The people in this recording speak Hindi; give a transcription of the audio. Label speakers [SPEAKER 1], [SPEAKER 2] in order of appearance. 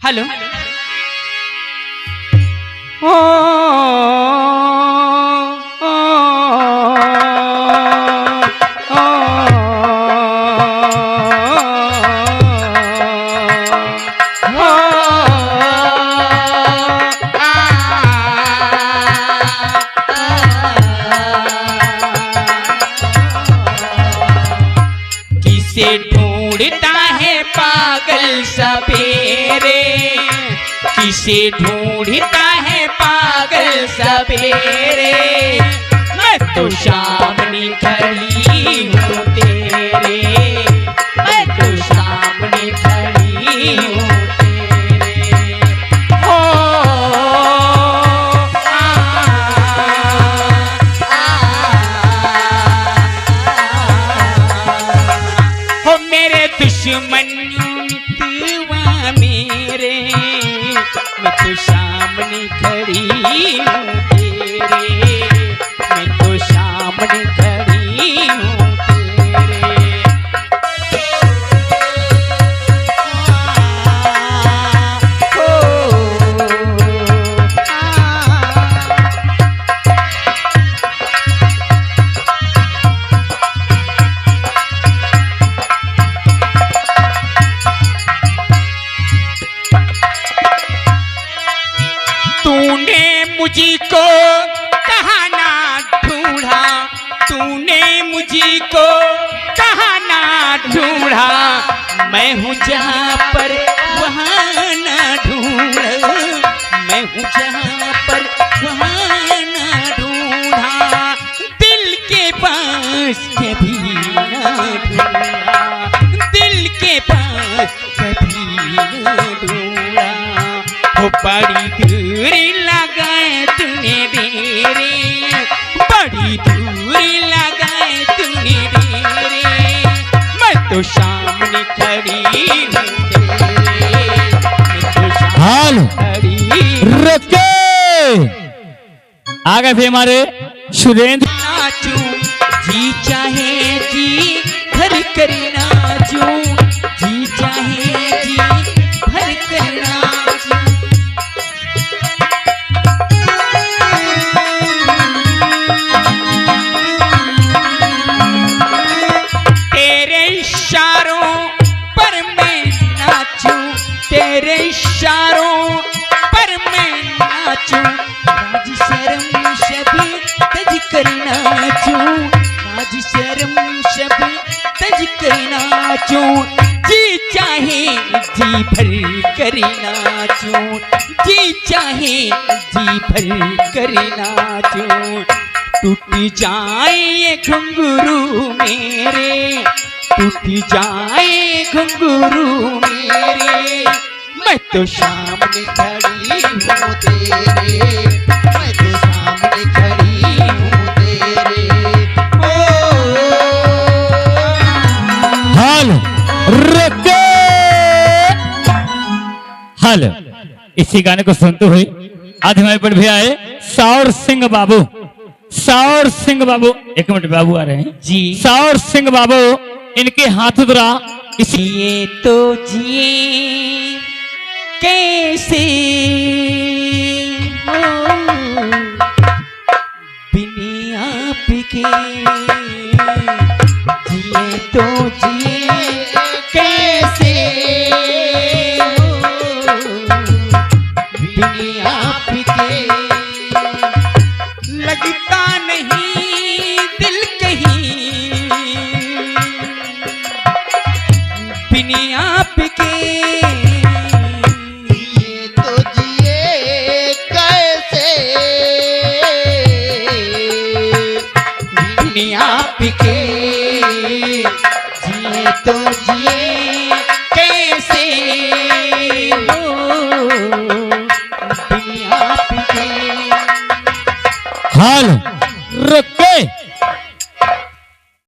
[SPEAKER 1] हेलो। ओ किसे ढूंढता है पागल सवेरे, किसे ढूंढता है पागल सवेरे, मैं तो सामने खड़ी हूँ तेरे, मैं तो सामने खड़ी हूँ तेरे। हो हो मेरे दुश्मन मितवा मेरे, मैं तो सामने खड़ी हूँ तेरे, मैं तो सामने खड़ी हूँ तेरे। तूने मुझको कहाँ ना ढूंढा, तूने मुझको कहाँ ना ढूंढा, मैं हूँ जहाँ पर वहाँ ना ढूंढा, मैं हूँ जहाँ पर वहाँ ना ढूंढा, दिल के पास कभी ना ढूंढा, दिल के पास कभी ना ढूंढा। हो बड़ी दूरी लगाए तूने डेरे, बड़ी दूरी लगाए तूने डेरे, मैं तो सामने खड़ी हूँ तेरे, मैं तो सामने खड़ी
[SPEAKER 2] रुके आ गए थे हमारे सुरेंद्र।
[SPEAKER 1] नाचूं जी चाहे जी भर कर नाचूं, जी चाहे जी भर कर नाचूं। तेरे इशारों पर मैं नाचूं, तेरे इशारों पर मैं नाचूं, राज शर्म सभी तज कर नाचूं, राज शर्म सभी तज कर नाचूं, जी चाहे जी भर कर नाचूं, जी चाहे जी भर कर नाचूं। टूट जाए ये घुंघरू मेरे, टूट जाए घुंघरू मेरे, मैं तो सामने खड़ी हूँ तेरे, मैं तो सामने खड़ी हूँ तेरे।
[SPEAKER 2] हाल रुके हाल। इसी गाने को सुनते हुए आज हमारे पर भी आए सावर सिंह बाबू, सावर सिंह बाबू, एक मिनट बाबू आ रहे हैं
[SPEAKER 1] जी।
[SPEAKER 2] सावर सिंह बाबू इनके हाथ द्वारा इसी
[SPEAKER 1] जिए तो जिए कैसे हो बिन आपके, जिए तो जिए कैसे हो बिन आपके, लगता नहीं दिल कहीं बिन आपके,
[SPEAKER 3] जिए तो जिए कैसे
[SPEAKER 1] बिन